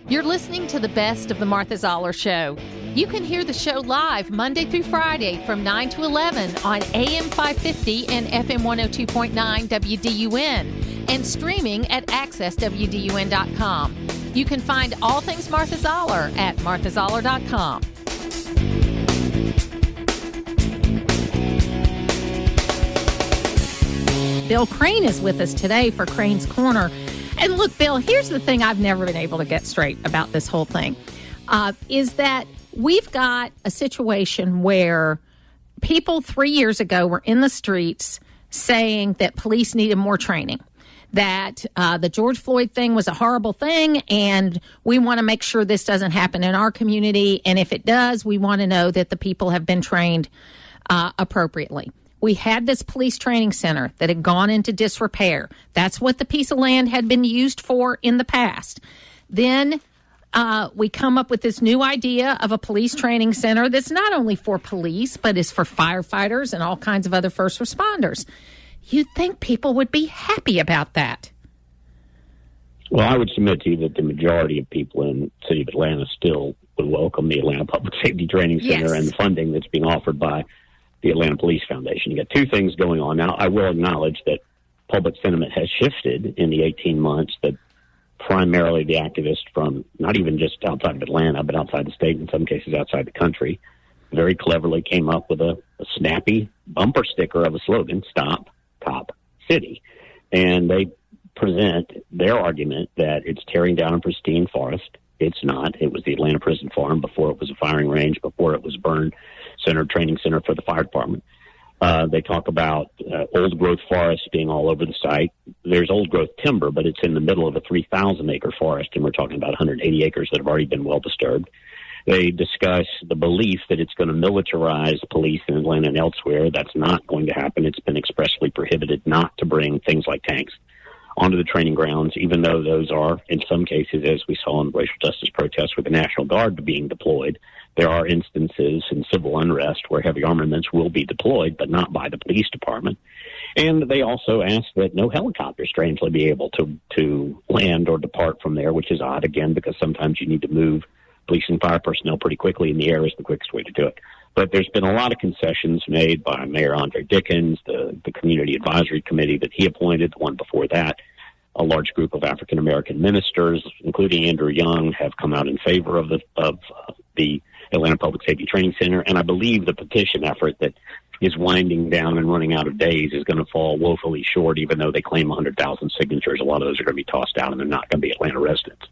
You're listening to the best of the Martha Zoller Show. You can hear the show live Monday through Friday from 9 to 11 on AM 550 and FM 102.9 WDUN and streaming at accesswdun.com. You can find all things Martha Zoller at marthazoller.com. Bill Crane is with us today for Crane's Corner. And look, Bill, here's the thing I've never been able to get straight about this whole thing, is that we've got a situation where people 3 years ago were in the streets saying that police needed more training, that the George Floyd thing was a horrible thing, and we want to make sure this doesn't happen in our community. And if it does, we want to know that the people have been trained appropriately. We had this police training center that had gone into disrepair. That's what the piece of land had been used for in the past. Then we come up with this new idea of a police training center that's not only for police, but is for firefighters and all kinds of other first responders. You'd think people would be happy about that. Well, I would submit to you that the majority of people in the city of Atlanta still would welcome the Atlanta Public Safety Training Center and the funding that's being offered by the Atlanta Police Foundation. You got two things going on. Now, I will acknowledge that public sentiment has shifted in the 18 months, that primarily the activists from not even just outside of Atlanta, but outside the state, in some cases outside the country, very cleverly came up with a snappy bumper sticker of a slogan, Stop Cop City. And they present their argument that it's tearing down a pristine forest. It's not. It was the Atlanta Prison Farm before it was a firing range, before it was a burn center, training center for the fire department. They talk about old growth forests being all over the site. There's old growth timber, but it's in the middle of a 3,000 acre forest, and we're talking about 180 acres that have already been well disturbed. They discuss the belief that it's going to militarize police in Atlanta and elsewhere. That's not going to happen. It's been expressly prohibited not to bring things like tanks onto the training grounds, even though those are, in some cases, as we saw in racial justice protests with the National Guard being deployed, there are instances in civil unrest where heavy armaments will be deployed, but not by the police department. And they also ask that no helicopters, strangely, be able to land or depart from there, which is odd, again, because sometimes you need to move police and fire personnel pretty quickly, and the air is the quickest way to do it. But there's been a lot of concessions made by Mayor Andre Dickens, the Community Advisory Committee that he appointed, the one before that. A large group of African-American ministers, including Andrew Young, have come out in favor of the Atlanta Public Safety Training Center. And I believe the petition effort that is winding down and running out of days is going to fall woefully short, even though they claim 100,000 signatures. A lot of those are going to be tossed out, and they're not going to be Atlanta residents.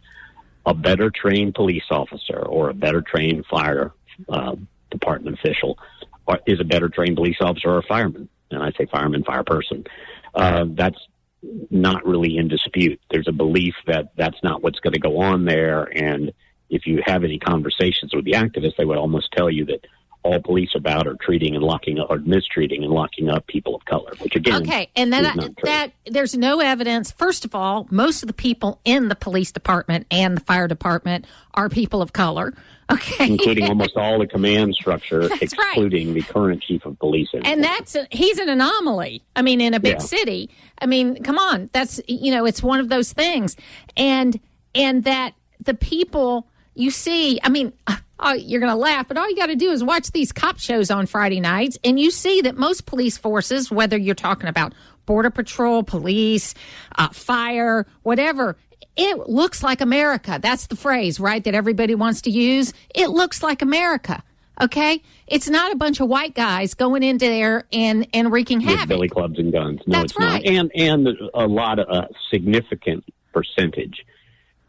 A better trained police officer or a better trained fire department official is a better trained police officer or a fireman. And I say fireman, fire person. That's not really in dispute. There's a belief that that's not what's going to go on there. And if you have any conversations with the activists, they would almost tell you that all police about are treating and locking up, or mistreating and locking up people of color, which again, okay, and that there's no evidence. First of all, most of the people in the police department and the fire department are people of color. Okay, including almost all the command structure, excluding the current chief of police. And he's an anomaly. I mean, in a big city. I mean, come on, that's it's one of those things, and that the people you see. I mean. You're going to laugh, but all you got to do is watch these cop shows on Friday nights, and you see that most police forces, whether you're talking about Border Patrol, police, fire, whatever, it looks like America. That's the phrase, right, that everybody wants to use. It looks like America, okay? It's not a bunch of white guys going into there and wreaking havoc. With billy clubs and guns. No, That's it's right. not. And a lot of significant percentage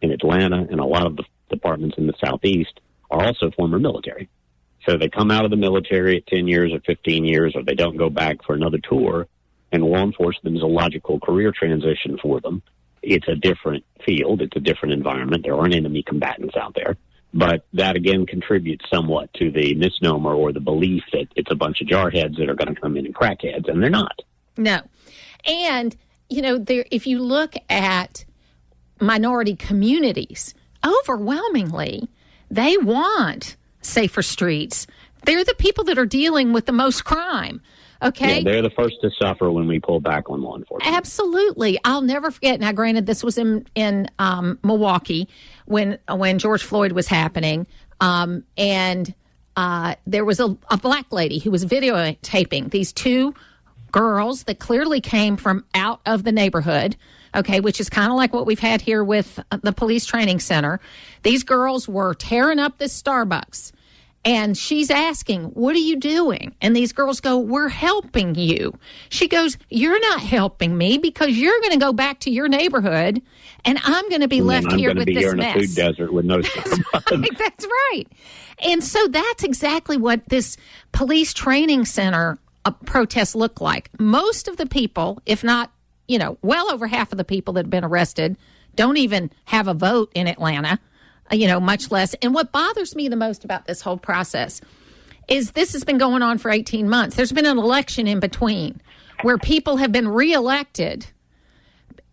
in Atlanta and a lot of the departments in the Southeast are also former military. So they come out of the military at 10 years or 15 years, or they don't go back for another tour, and law enforcement is a logical career transition for them. It's a different field. It's a different environment. There aren't enemy combatants out there. But that, again, contributes somewhat to the misnomer or the belief that it's a bunch of jarheads that are going to come in and crackheads, and they're not. No. And, if you look at minority communities, overwhelmingly, they want safer streets. They're the people that are dealing with the most crime. Okay. Yeah, they're the first to suffer when we pull back on law enforcement. Absolutely. I'll never forget. Now, granted, this was in Milwaukee when George Floyd was happening. And there was a black lady who was videotaping these two girls that clearly came from out of the neighborhood, okay, which is kind of like what we've had here with the police training center. These girls were tearing up this Starbucks. And she's asking, what are you doing? And these girls go, we're helping you. She goes, you're not helping me because you're going to go back to your neighborhood and I'm going to be left here with this mess. I'm going to be here in a food desert with no Starbucks. That's right. And so that's exactly what this police training center protest looked like. Most of the people, if not, well over half of the people that have been arrested don't even have a vote in Atlanta. Much less. And what bothers me the most about this whole process is this has been going on for 18 months. There's been an election in between where people have been reelected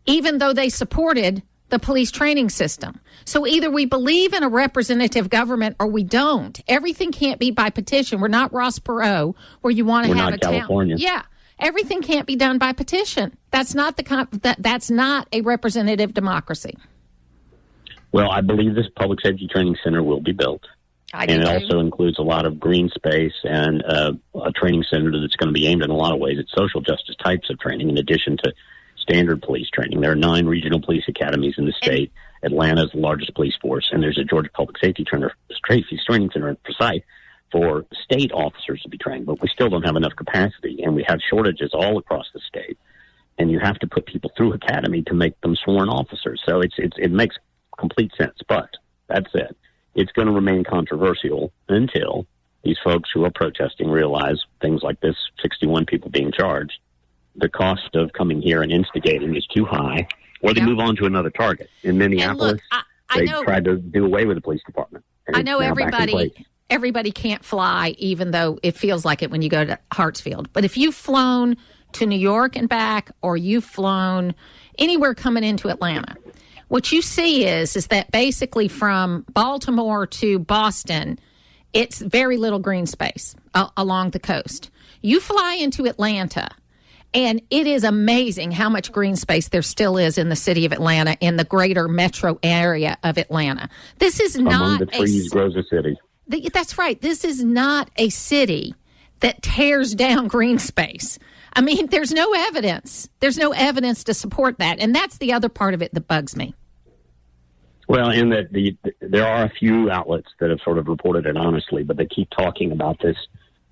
even though they supported the police training system. So either we believe in a representative government or we don't. Everything can't be by petition. We're not Ross Perot where you want to have a California. town. Yeah. Everything can't be done by petition. That's not that's not a representative democracy. Well, I believe this public safety training center will be built. And it also includes a lot of green space and a training center that's going to be aimed in a lot of ways at social justice types of training, in addition to standard police training. There are 9 regional police academies in the state. Atlanta is the largest police force, and there's a Georgia Public Safety Training Center in Forsyth for state officers to be trained. But we still don't have enough capacity, and we have shortages all across the state. And you have to put people through academy to make them sworn officers. So it makes complete sense, but that said, it's going to remain controversial until these folks who are protesting realize things like this, 61 people being charged, the cost of coming here and instigating is too high, or they move on to another target. In Minneapolis, they tried to do away with the police department. I know everybody can't fly, even though it feels like it when you go to Hartsfield. But if you've flown to New York and back, or you've flown anywhere coming into Atlanta, what you see is that basically from Baltimore to Boston, it's very little green space along the coast. You fly into Atlanta, and it is amazing how much green space there still is in the city of Atlanta, in the greater metro area of Atlanta. This is not among the trees grows a city. That's right. This is not a city that tears down green space. I mean, there's no evidence. There's no evidence to support that. And that's the other part of it that bugs me. Well, in that there are a few outlets that have sort of reported it honestly, but they keep talking about this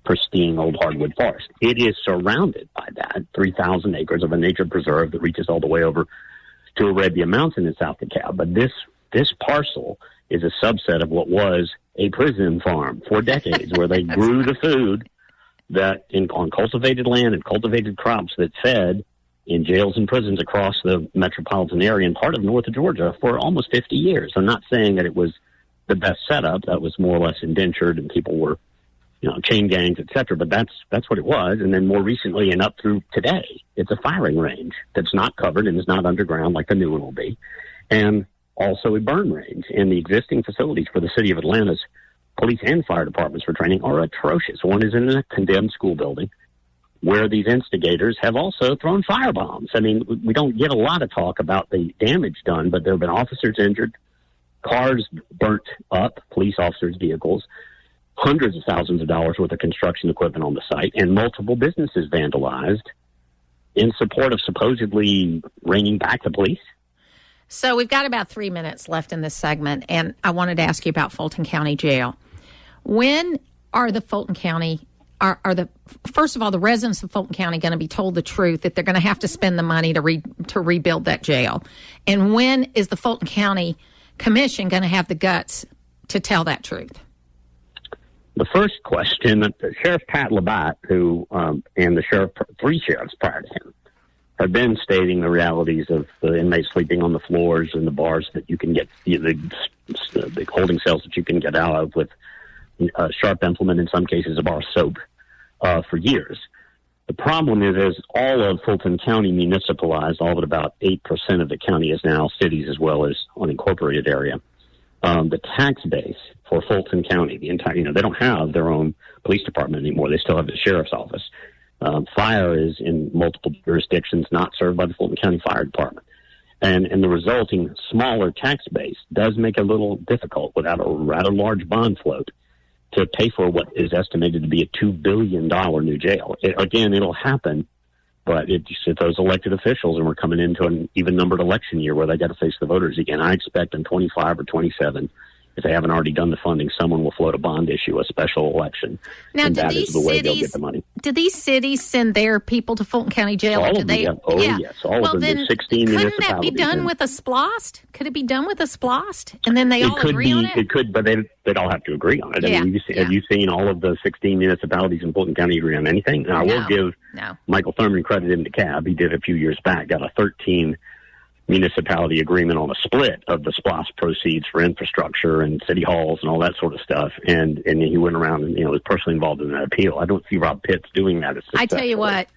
pristine old hardwood forest. It is surrounded by that 3,000 acres of a nature preserve that reaches all the way over to Arabia Mountain in South DeKalb. But this parcel is a subset of what was a prison farm for decades, where they grew the food that on cultivated land and cultivated crops that fed in jails and prisons across the metropolitan area and part of north of Georgia for almost 50 years. I'm not saying that it was the best setup. That was more or less indentured and people were, chain gangs, et cetera. But that's what it was. And then more recently and up through today, it's a firing range that's not covered and is not underground like the new one will be. And also a burn range. And the existing facilities for the city of Atlanta's police and fire departments for training are atrocious. One is in a condemned school building where these instigators have also thrown firebombs. I mean, we don't get a lot of talk about the damage done, but there have been officers injured, cars burnt up, police officers' vehicles, hundreds of thousands of dollars worth of construction equipment on the site, and multiple businesses vandalized in support of supposedly reining back the police. So we've got about 3 minutes left in this segment, and I wanted to ask you about Fulton County Jail. When are the Fulton County first of all, the residents of Fulton County going to be told the truth that they're going to have to spend the money to rebuild that jail? And when is the Fulton County Commission going to have the guts to tell that truth? The first question, Sheriff Pat Labatt, who and the three sheriffs prior to him, have been stating the realities of the inmates sleeping on the floors and the bars that you can get, the holding cells that you can get out of with a sharp implement, in some cases a bar of soap, for years. The problem is all of Fulton County municipalized, all but about 8% of the county is now cities as well as unincorporated area. The tax base for Fulton County, the entire, they don't have their own police department anymore. They still have the sheriff's office. Fire is in multiple jurisdictions not served by the Fulton County Fire Department. And the resulting smaller tax base does make it a little difficult without a rather large bond float to pay for what is estimated to be a $2 billion new jail. It'll happen, but it's those elected officials, and we're coming into an even-numbered election year where they got to face the voters again. I expect in 25 or 27, if they haven't already done the funding, someone will float a bond issue, a special election. Now, and that is the way they'll get the money. Do these cities send their people to Fulton County Jail? All of them, yes. All of them. There's 16 municipalities. Couldn't that be done with a SPLOST? Could it be done with a SPLOST? And then they all agree on it? It could, but they'd all have to agree on it. Yeah. I mean, have you seen all of the 16 municipalities in Fulton County agree on anything? Now, I will give Michael Thurman credit in DeKalb. He did a few years back, got a 13 municipality agreement on a split of the SPLOST proceeds for infrastructure and city halls and all that sort of stuff. And he went around and, was personally involved in that appeal. I don't see Rob Pitts doing that. I tell you what,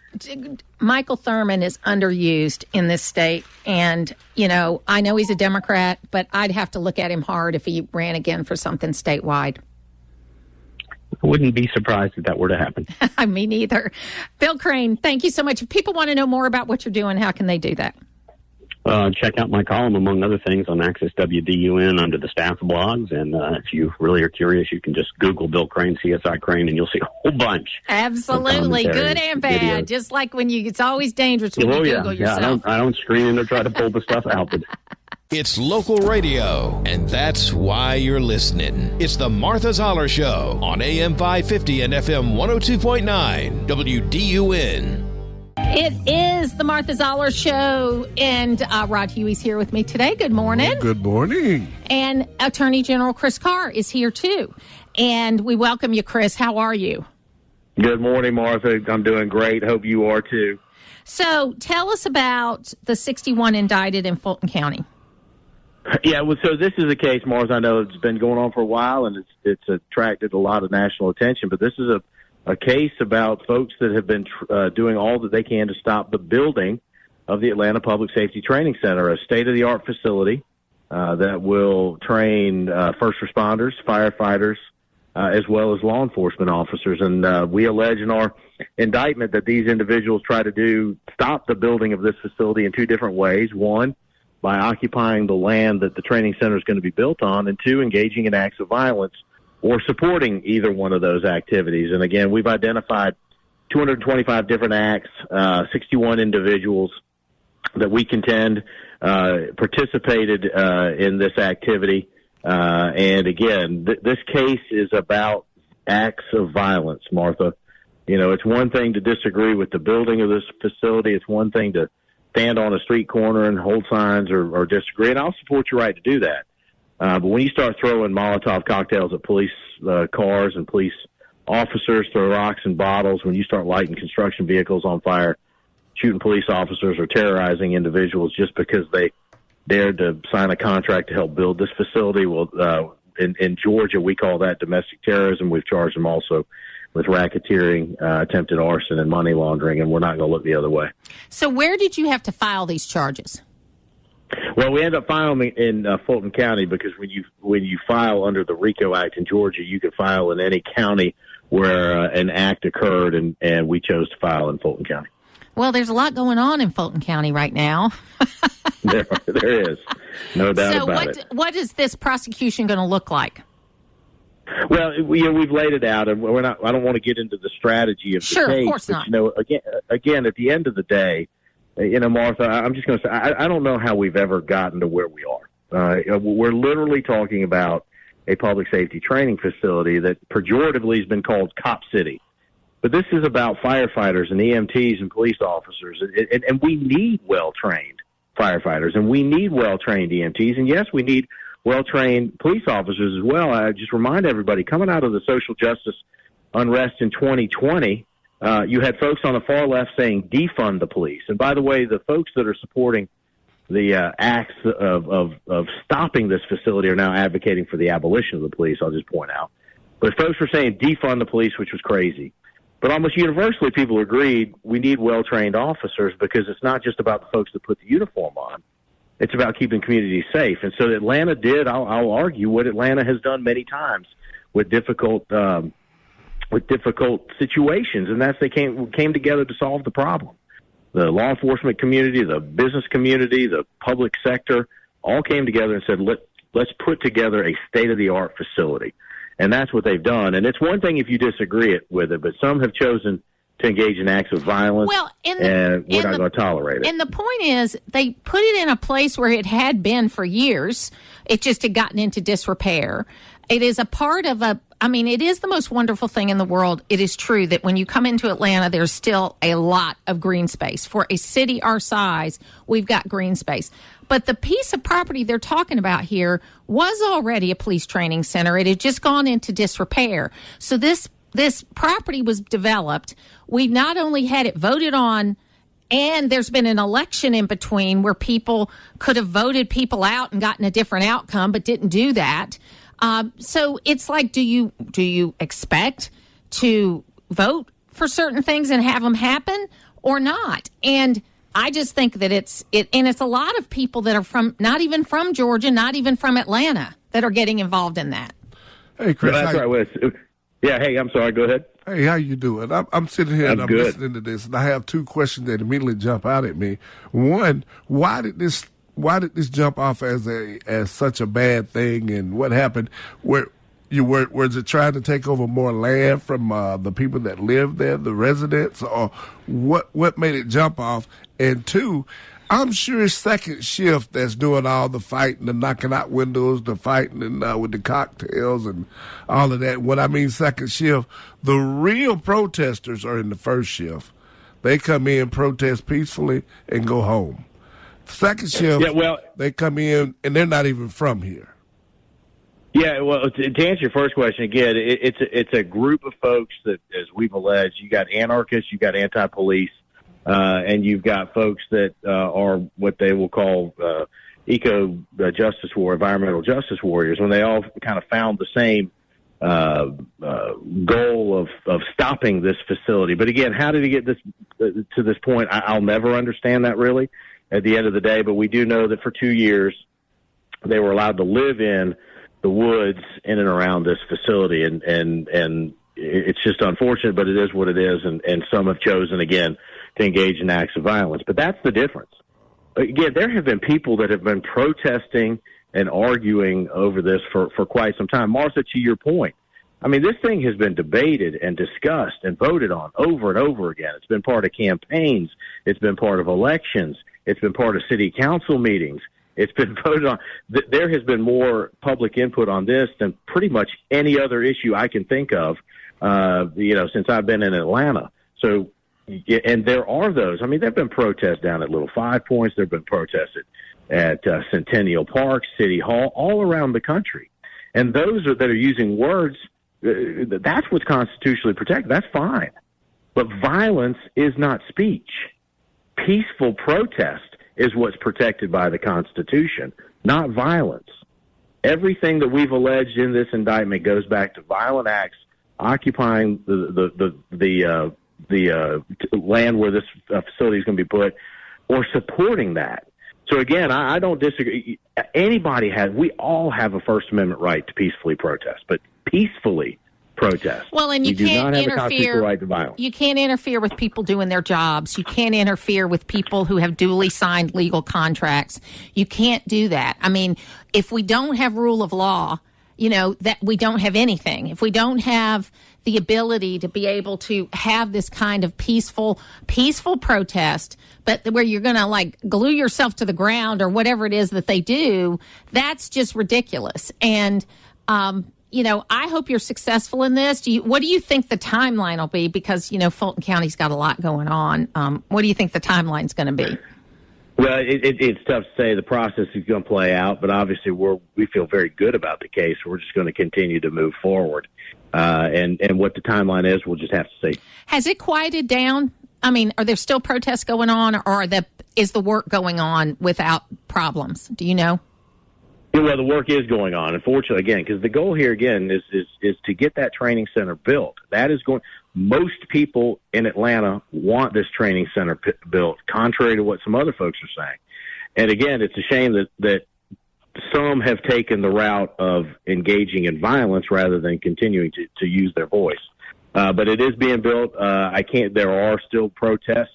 Michael Thurman is underused in this state. And, I know he's a Democrat, but I'd have to look at him hard if he ran again for something statewide. I wouldn't be surprised if that were to happen. Me neither. Bill Crane, thank you so much. If people want to know more about what you're doing, how can they do that? Check out my column, among other things, on Access WDUN under the staff blogs. And if you really are curious, you can just Google Bill Crane, CSI Crane, and you'll see a whole bunch. Absolutely. Good and bad. Videos. Just like when it's always dangerous when you Google yourself. I don't screen or try to pull the stuff out. But it's local radio, and that's why you're listening. It's the Martha Zoller Show on AM 550 and FM 102.9 WDUN. It is the Martha Zoller Show, and Rod Huey's here with me today. Good morning. Good morning. And Attorney General Chris Carr is here, too. And we welcome you, Chris. How are you? Good morning, Martha. I'm doing great. Hope you are, too. So tell us about the 61 indicted in Fulton County. Yeah, well, so this is a case, Martha, I know it's been going on for a while, and it's attracted a lot of national attention, but this is a case about folks that have been doing all that they can to stop the building of the Atlanta Public Safety Training Center, a state-of-the-art facility that will train first responders, firefighters, as well as law enforcement officers. And we allege in our indictment that these individuals try to stop the building of this facility in two different ways. One, by occupying the land that the training center is going to be built on, and two, engaging in acts of violence or supporting either one of those activities. And again, we've identified 225 different acts, 61 individuals that we contend participated in this activity. And again, this case is about acts of violence, Martha. It's one thing to disagree with the building of this facility. It's one thing to stand on a street corner and hold signs or disagree. And I'll support your right to do that. But when you start throwing Molotov cocktails at police cars and police officers, throw rocks and bottles, when you start lighting construction vehicles on fire, shooting police officers or terrorizing individuals just because they dared to sign a contract to help build this facility, well, in Georgia, we call that domestic terrorism. We've charged them also with racketeering, attempted arson, and money laundering, and we're not going to look the other way. So where did you have to file these charges? Well, we end up filing in Fulton County because when you file under the RICO Act in Georgia, you can file in any county where an act occurred, and we chose to file in Fulton County. Well, there's a lot going on in Fulton County right now. There is, no doubt about it. So what is this prosecution going to look like? Well, we've laid it out, and I don't want to get into the strategy of the case. Of course not. Again, at the end of the day, Martha, I'm just going to say, I don't know how we've ever gotten to where we are. We're literally talking about a public safety training facility that pejoratively has been called Cop City. But this is about firefighters and EMTs and police officers. And we need well-trained firefighters, and we need well-trained EMTs. And, yes, we need well-trained police officers as well. I just remind everybody, coming out of the social justice unrest in 2020, you had folks on the far left saying defund the police. And by the way, the folks that are supporting the acts of stopping this facility are now advocating for the abolition of the police, I'll just point out. But folks were saying defund the police, which was crazy. But almost universally, people agreed we need well-trained officers because it's not just about the folks that put the uniform on. It's about keeping communities safe. And so Atlanta did, I'll argue, what Atlanta has done many times with difficult with difficult situations, and they came together to solve the problem. The law enforcement community, the business community, the public sector all came together and said, let's put together a state-of-the-art facility. And that's what they've done. And it's one thing if you disagree with it, but some have chosen to engage in acts of violence, and we're not going to tolerate it. And the point is, they put it in a place where it had been for years. It just had gotten into disrepair. It is a part of it is the most wonderful thing in the world. It is true that when you come into Atlanta, there's still a lot of green space. For a city our size, we've got green space. But the piece of property they're talking about here was already a police training center. It had just gone into disrepair. So this property was developed. We've not only had it voted on, and there's been an election in between where people could have voted people out and gotten a different outcome, but didn't do that. So it's like, do you expect to vote for certain things and have them happen or not? And I just think that it's a lot of people that are not even from Georgia, not even from Atlanta, that are getting involved in that. Hey, Chris. That's right. Yeah. Hey, I'm sorry. Go ahead. Hey, how you doing? I'm sitting here and I'm listening to this, and I have two questions that immediately jump out at me. One, why did this jump off as such a bad thing, and what happened? Was it trying to take over more land from the people that live there, the residents, or what made it jump off? And two, I'm sure it's second shift that's doing all the fighting, the knocking out windows, the fighting and with the cocktails and all of that. When I mean second shift, the real protesters are in the first shift. They come in, protest peacefully, and go home. Second shift, they come in, and they're not even from here. Yeah, well, to answer your first question, again, it's a group of folks that, as we've alleged, you got anarchists, you got anti-police, and you've got folks that are what they will call environmental justice warriors, when they all kind of found the same goal of stopping this facility. But again, how did it get to this point? I'll never understand that, really, at the end of the day. But we do know that for 2 years they were allowed to live in the woods in and around this facility, and it's just unfortunate, but it is what it is. And some have chosen, again, to engage in acts of violence. But that's the difference. Again, there have been people that have been protesting and arguing over this for quite some time. Martha, to your point, I mean, this thing has been debated and discussed and voted on over and over again. It's been part of campaigns. It's been part of elections. It's been part of city council meetings. It's been voted on. There has been more public input on this than pretty much any other issue I can think of, since I've been in Atlanta. So, and there are those. I mean, there have been protests down at Little Five Points. There have been protests at Centennial Park, City Hall, all around the country. And those that are using words, that's what's constitutionally protected. That's fine. But violence is not speech. Peaceful protest is what's protected by the Constitution, not violence. Everything that we've alleged in this indictment goes back to violent acts occupying the land where this facility is going to be put, or supporting that. So again, I don't disagree. We all have a First Amendment right to peacefully protest, but peacefully protest. Well, and you can't interfere. Right to violence. You can't interfere with people doing their jobs. You can't interfere with people who have duly signed legal contracts. You can't do that. I mean, if we don't have rule of law, that we don't have anything. If we don't have the ability to be able to have this kind of peaceful protest, but where you're going to glue yourself to the ground or whatever it is that they do, that's just ridiculous. And, I hope you're successful in this. What do you think the timeline will be? Because, Fulton County's got a lot going on. What do you think the timeline's going to be? Well, it's tough to say. The process is going to play out, but obviously we feel very good about the case. We're just going to continue to move forward. And what the timeline is, we'll just have to see. Has it quieted down? I mean, are there still protests going on, or is the work going on without problems? Do you know? Yeah, well, the work is going on, unfortunately, again, because the goal here, again, is to get that training center built. That is going. Most people in Atlanta want this training center built, contrary to what some other folks are saying. And again, it's a shame that some have taken the route of engaging in violence rather than continuing to use their voice. But it is being built. There are still protests.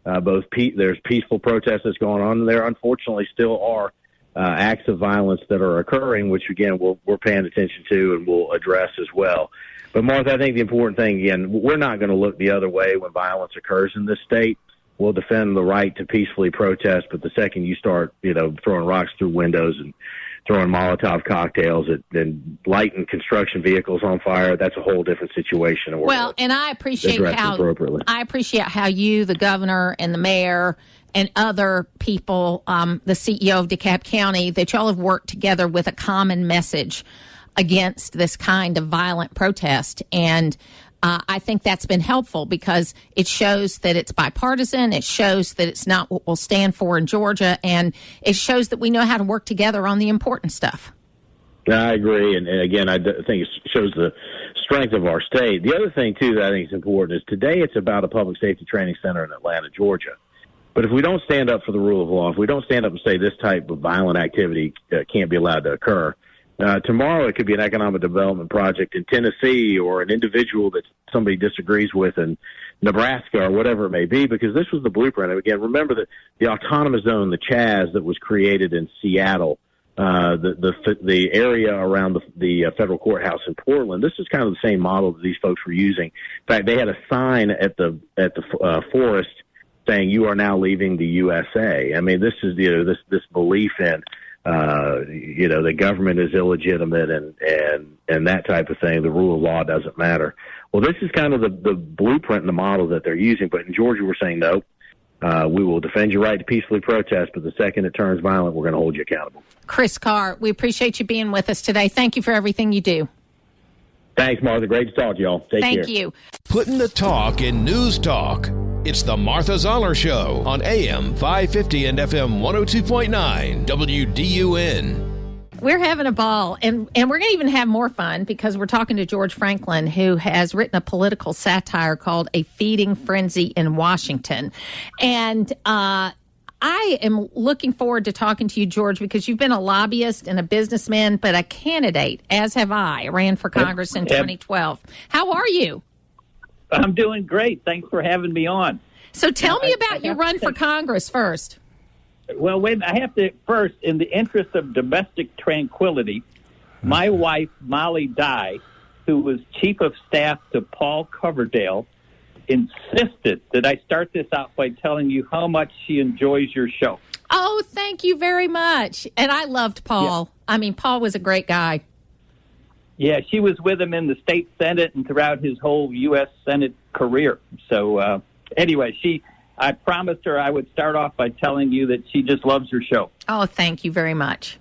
There's peaceful protests that's going on, and there unfortunately still are acts of violence that are occurring, which again we're paying attention to and we'll address as well. But Martha, I think the important thing, again, we're not going to look the other way when violence occurs in this state. We'll defend the right to peacefully protest, but the second you start, throwing rocks through windows and throwing Molotov cocktails and lighting construction vehicles on fire, that's a whole different situation. Well, and I appreciate how you, the governor, and the mayor, and other people, the CEO of DeKalb County, that y'all have worked together with a common message against this kind of violent protest. And I think that's been helpful because it shows that it's bipartisan. It shows that it's not what we'll stand for in Georgia. And it shows that we know how to work together on the important stuff. I agree. And again, I think it shows the strength of our state. The other thing, too, that I think is important is today it's about a public safety training center in Atlanta, Georgia. But if we don't stand up for the rule of law, if we don't stand up and say this type of violent activity can't be allowed to occur, tomorrow it could be an economic development project in Tennessee or an individual that somebody disagrees with in Nebraska or whatever it may be, because this was the blueprint. And again, remember that the autonomous zone, the Chaz, that was created in Seattle, the area around the federal courthouse in Portland, this is kind of the same model that these folks were using. In fact, they had a sign at the forest saying, "You are now leaving the USA." I mean, this is this belief in the government is illegitimate and that type of thing. The rule of law doesn't matter. Well, this is kind of the blueprint and the model that they're using. But in Georgia, we're saying no. We will defend your right to peacefully protest, but the second it turns violent, we're going to hold you accountable. Chris Carr, we appreciate you being with us today. Thank you for everything you do. Thanks, Martha. Great to talk to y'all. Take care. Thank you. Putting the talk in news talk. It's the Martha Zoller Show on AM 550 and FM 102.9 WDUN. We're having a ball, and we're going to even have more fun because we're talking to George Franklin, who has written a political satire called A Feeding Frenzy in Washington. And I am looking forward to talking to you, George, because you've been a lobbyist and a businessman, but a candidate, as have I. Ran for Congress in 2012. How are you? I'm doing great. Thanks for having me on. So tell me about your run for Congress first. Well, wait, I have to first, in the interest of domestic tranquility, my wife, Molly Dye, who was chief of staff to Paul Coverdale, insisted that I start this out by telling you how much she enjoys your show. Oh, thank you very much. And I loved Paul. Yeah. I mean, Paul was a great guy. Yeah, she was with him in the state Senate and throughout his whole U.S. Senate career. So anyway, I promised her I would start off by telling you that she just loves her show. Oh, thank you very much.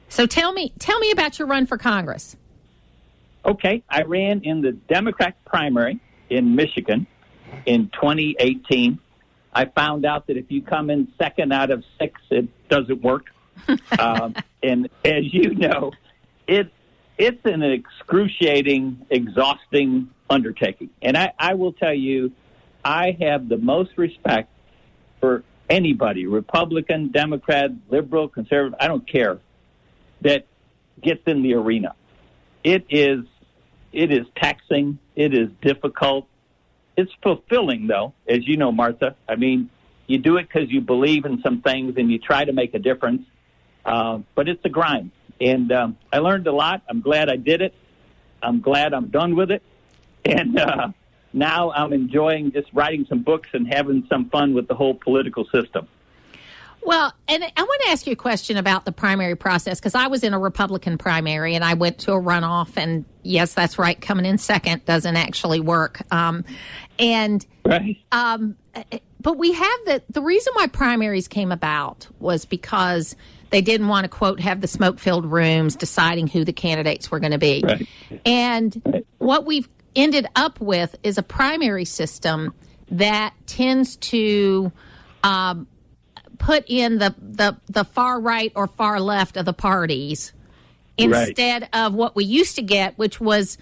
So tell me about your run for Congress. Okay, I ran in the Democrat primary in Michigan in 2018. I found out that if you come in second out of 6, it doesn't work. And as you know, it's an excruciating, exhausting undertaking. And I will tell you, I have the most respect for anybody, Republican, Democrat, liberal, conservative, I don't care, that gets in the arena. It is taxing. It is difficult. It's fulfilling, though, as you know, Martha. I mean, you do it because you believe in some things and you try to make a difference. But it's a grind. And I learned a lot. I'm glad I did it. I'm glad I'm done with it. And now I'm enjoying just writing some books and having some fun with the whole political system. Well, and I want to ask you a question about the primary process, because I was in a Republican primary and I went to a runoff, and yes, that's right, coming in second doesn't actually work. Right. But we have the reason why primaries came about was because they didn't want to, quote, have the smoke-filled rooms deciding who the candidates were going to be. Right. And what we've ended up with is a primary system that tends to put in the far right or far left of the parties instead of what we used to get, which was,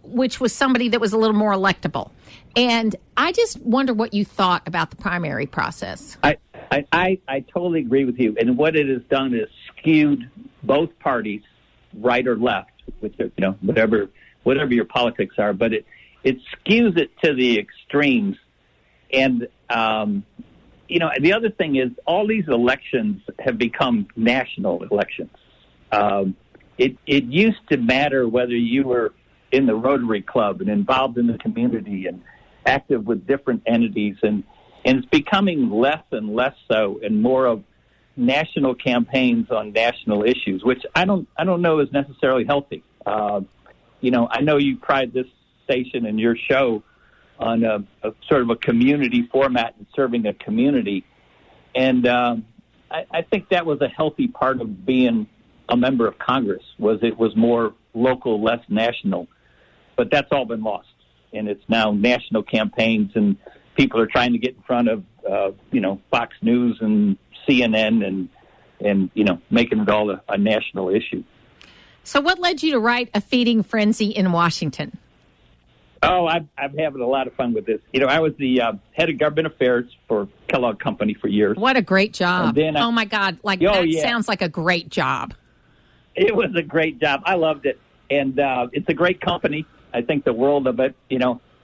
which was somebody that was a little more electable. And I just wonder what you thought about the primary process. I totally agree with you. And what it has done is skewed both parties right or left, which, whatever your politics are, but it skews it to the extremes. And, the other thing is all these elections have become national elections. It used to matter whether you were in the Rotary Club and involved in the community and active with different entities, and it's becoming less and less so, and more of national campaigns on national issues, which I don't know is necessarily healthy. I know you pride this station and your show on a sort of a community format and serving a community, and I think that was a healthy part of being a member of Congress. It was more local, less national, but that's all been lost, and it's now national campaigns, and people are trying to get in front of Fox News and CNN and making it all a national issue. So what led you to write A Feeding Frenzy in Washington? Oh, I'm having a lot of fun with this. I was the head of government affairs for Kellogg Company for years. What a great job. Then oh, my God. Sounds like a great job. It was a great job. I loved it. And it's a great company. I think the world of it,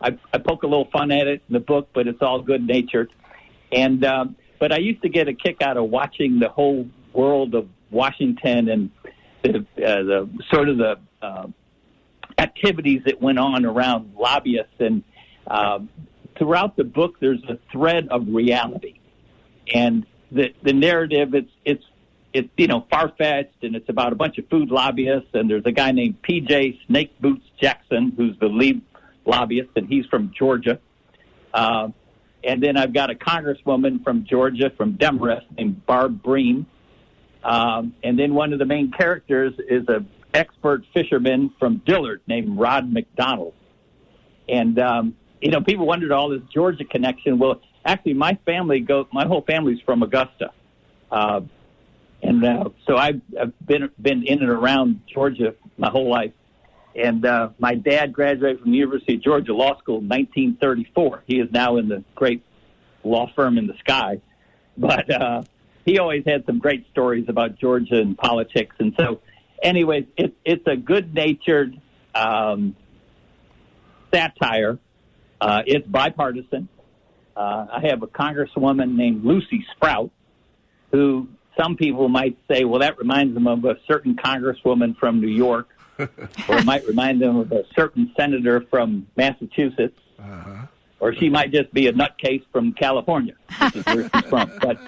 I poke a little fun at it in the book, but it's all good-natured. And but I used to get a kick out of watching the whole world of Washington and the sort of the activities that went on around lobbyists. And throughout the book, there's a thread of reality. And the narrative, it's far-fetched, and it's about a bunch of food lobbyists, and there's a guy named P.J. Snake Boots Jackson, who's the lead lobbyist, and he's from Georgia. And then I've got a congresswoman from Georgia, from Demarest, named Barb Breen. And then one of the main characters is an expert fisherman from Dillard named Rod McDonald. And, people wondered all this Georgia connection. Well, actually, my whole family's from Augusta. So I've been in and around Georgia my whole life. And my dad graduated from the University of Georgia Law School in 1934. He is now in the great law firm in the sky. But he always had some great stories about Georgia and politics. And so, anyways, it's a good-natured satire. It's bipartisan. I have a congresswoman named Lucy Sprout, who some people might say, well, that reminds them of a certain congresswoman from New York, or it might remind them of a certain senator from Massachusetts, or she might just be a nutcase from California, which is where she's from. But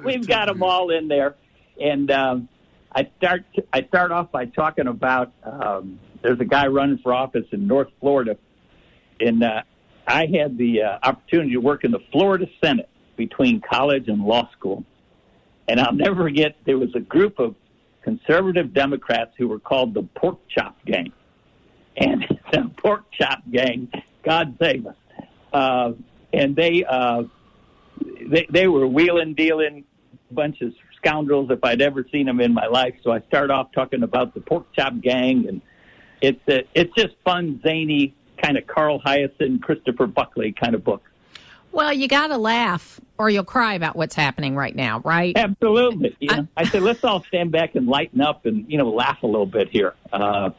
we've got them all in there. And I start off by talking about there's a guy running for office in North Florida, and I had the opportunity to work in the Florida Senate between college and law school. And I'll never forget, there was a group of conservative Democrats who were called the Pork Chop Gang. And the Pork Chop Gang, God save us. And they were wheeling, dealing, bunch of scoundrels if I'd ever seen them in my life. So I start off talking about the Pork Chop Gang, and it's just fun, zany, kind of Carl Hiaasen, Christopher Buckley kind of book. Well, you got to laugh or you'll cry about what's happening right now, right? Absolutely. I said, let's all stand back and lighten up and, laugh a little bit here. The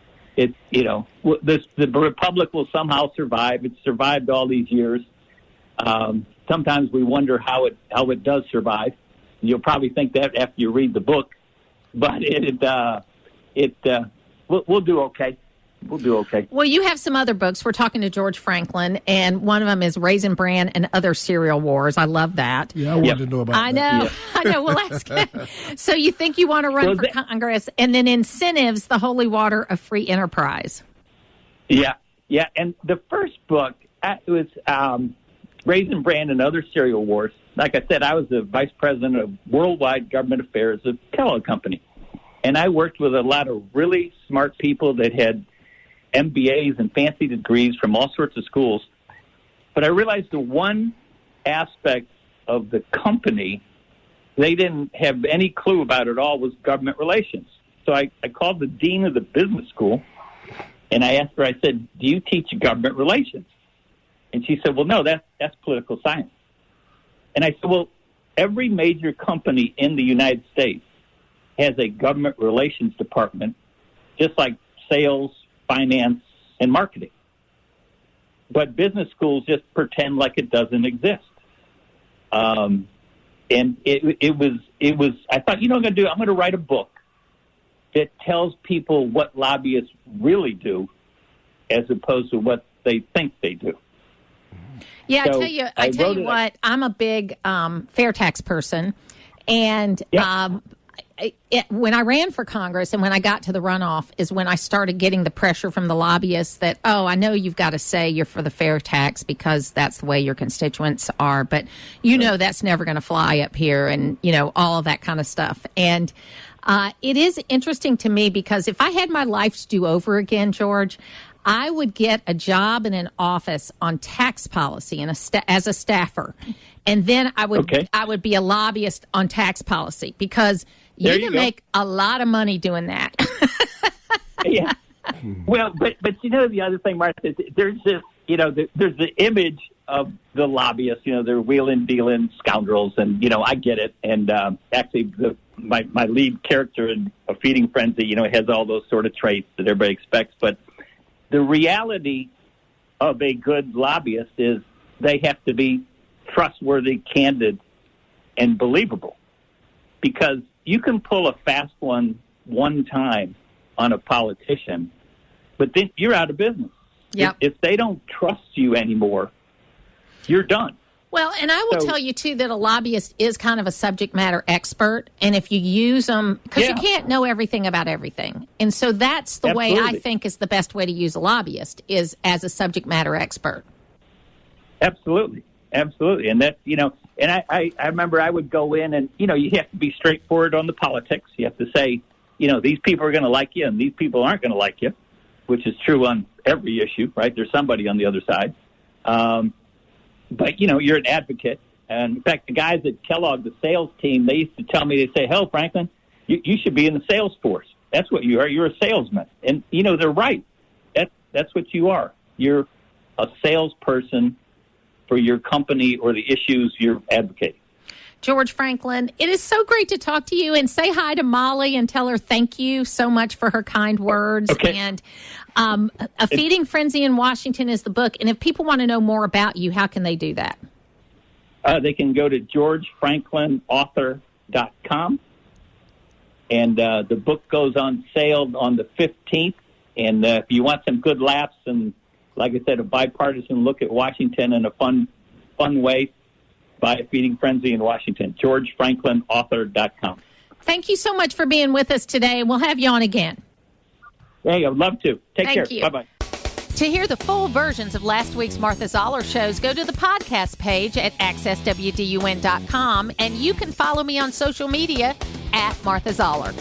Republic will somehow survive. It's survived all these years. Sometimes we wonder how it does survive. You'll probably think that after you read the book, but we'll do okay. We'll do okay. Well, you have some other books. We're talking to George Franklin, and one of them is Raisin Bran and Other Cereal Wars. I love that. Yeah, I wanted to know about that. I know. Yeah. I know. We'll ask. So you think you want to run for Congress, and then Incentives, the Holy Water of Free Enterprise. Yeah. And the first book was Raisin Bran and Other Cereal Wars. Like I said, I was the vice president of worldwide government affairs of Kellogg Company. And I worked with a lot of really smart people that had MBAs and fancy degrees from all sorts of schools. But I realized the one aspect of the company they didn't have any clue about at all was government relations. So I called the dean of the business school, and I asked her, I said, do you teach government relations? And she said, well, no, that's political science. And I said, well, every major company in the United States has a government relations department, just like sales, finance, and marketing. But business schools just pretend like it doesn't exist. And it was. I thought, what I'm going to do? I'm going to write a book that tells people what lobbyists really do, as opposed to what they think they do. Yeah, So I tell you what, I'm a big fair tax person, and when I ran for Congress and when I got to the runoff is when I started getting the pressure from the lobbyists that, I know you've got to say you're for the fair tax because that's the way your constituents are, but that's never going to fly up here, and all of that kind of stuff. And it is interesting to me because if I had my life to do over again, George, I would get a job in an office on tax policy and as a staffer, and then I would be a lobbyist on tax policy because you can make a lot of money doing that. Yeah. Well, but the other thing, Martha, there's this there's the image of the lobbyists. They're wheeling, dealing scoundrels, and I get it. And actually, my lead character in A Feeding Frenzy, has all those sort of traits that everybody expects, but the reality of a good lobbyist is they have to be trustworthy, candid, and believable. Because you can pull a fast one time on a politician, but then you're out of business. Yep. If they don't trust you anymore, you're done. Well, and I will tell you, too, that a lobbyist is kind of a subject matter expert. And if you use them, because you can't know everything about everything. And so that's the way I think is the best way to use a lobbyist is as a subject matter expert. Absolutely. And that, and I remember I would go in and, you have to be straightforward on the politics. You have to say, these people are going to like you and these people aren't going to like you, which is true on every issue, right? There's somebody on the other side. But, you're an advocate. And, in fact, the guys at Kellogg, the sales team, they used to tell me, they say, hell, Franklin, you should be in the sales force. That's what you are. You're a salesman. And, they're right. That's what you are. You're a salesperson for your company or the issues you're advocating. George Franklin, it is so great to talk to you, and say hi to Molly and tell her thank you so much for her kind words. Okay. And A Feeding Frenzy in Washington is the book. And if people want to know more about you, how can they do that? They can go to georgefranklinauthor.com. And the book goes on sale on the 15th. And if you want some good laughs and, like I said, a bipartisan look at Washington in a fun way, buy A Feeding Frenzy in Washington, georgefranklinauthor.com. Thank you so much for being with us today, and we'll have you on again. Hey, I'd love to. Take care. You. Bye-bye. To hear the full versions of last week's Martha Zoller shows, go to the podcast page at accesswdun.com, and you can follow me on social media at Martha Zoller.